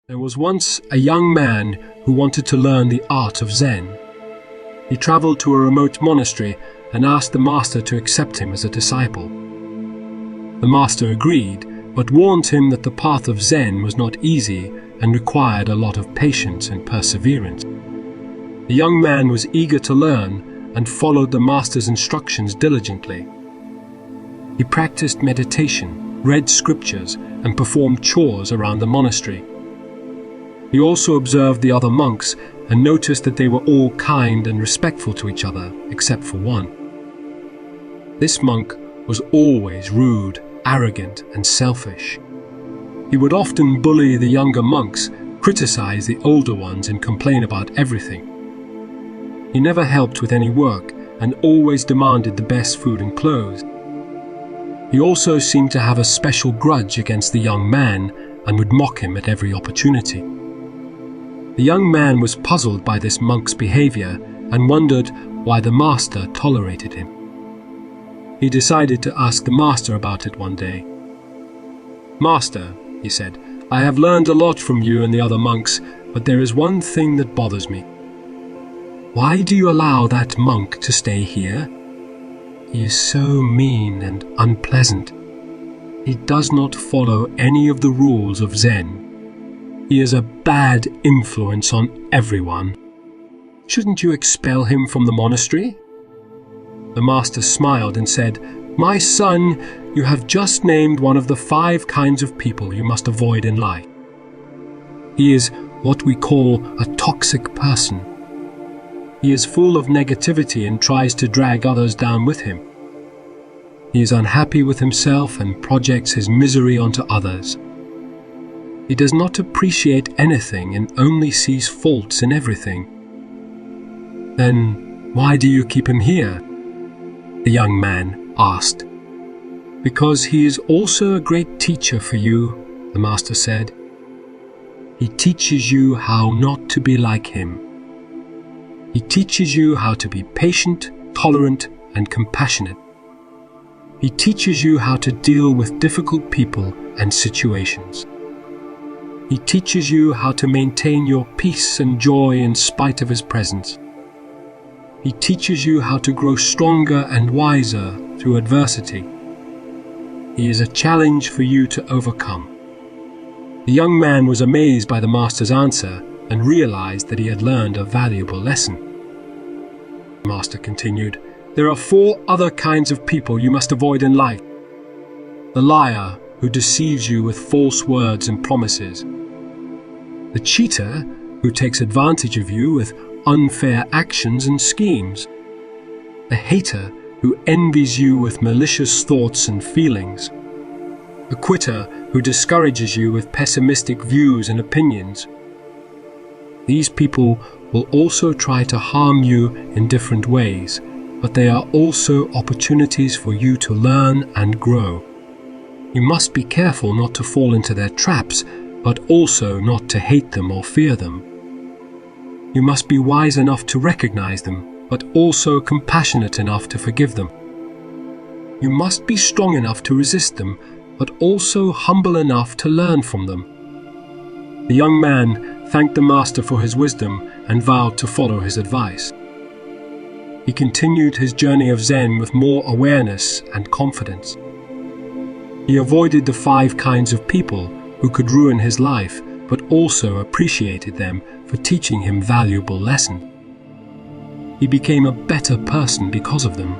There was once a young man who wanted to learn the art of Zen. He traveled to a remote monastery and asked the master to accept him as a disciple. The master agreed, but warned him that the path of Zen was not easy and required a lot of patience and perseverance. The young man was eager to learn and followed the master's instructions diligently. He practiced meditation, read scriptures, and performed chores around the monastery. He also observed the other monks and noticed that they were all kind and respectful to each other, except for one. This monk was always rude, arrogant, and selfish. He would often bully the younger monks, criticize the older ones, and complain about everything. He never helped with any work and always demanded the best food and clothes. He also seemed to have a special grudge against the young man and would mock him at every opportunity. The young man was puzzled by this monk's behavior and wondered why the master tolerated him. He decided to ask the master about it one day. "Master," he said, "I have learned a lot from you and the other monks, but there is one thing that bothers me. Why do you allow that monk to stay here? He is so mean and unpleasant. He does not follow any of the rules of Zen. He is a bad influence on everyone. Shouldn't you expel him from the monastery?" The master smiled and said, "My son, you have just named one of the 5 kinds of people you must avoid in life. He is what we call a toxic person. He is full of negativity and tries to drag others down with him. He is unhappy with himself and projects his misery onto others. He does not appreciate anything and only sees faults in everything. Then why do you keep him here?" the young man asked. "Because he is also a great teacher for you," the master said. "He teaches you how not to be like him. He teaches you how to be patient, tolerant, and compassionate. He teaches you how to deal with difficult people and situations. He teaches you how to maintain your peace and joy in spite of his presence. He teaches you how to grow stronger and wiser through adversity. He is a challenge for you to overcome." The young man was amazed by the master's answer and realized that he had learned a valuable lesson. The master continued, "There are 4 other kinds of people you must avoid in life. The liar, who deceives you with false words and promises. The cheater, who takes advantage of you with unfair actions and schemes. The hater, who envies you with malicious thoughts and feelings. The quitter, who discourages you with pessimistic views and opinions. These people will also try to harm you in different ways, but they are also opportunities for you to learn and grow. You must be careful not to fall into their traps, but also not to hate them or fear them. You must be wise enough to recognize them, but also compassionate enough to forgive them. You must be strong enough to resist them, but also humble enough to learn from them." The young man thanked the master for his wisdom and vowed to follow his advice. He continued his journey of Zen with more awareness and confidence. He avoided the 5 kinds of people who could ruin his life, but also appreciated them for teaching him valuable lessons. He became a better person because of them.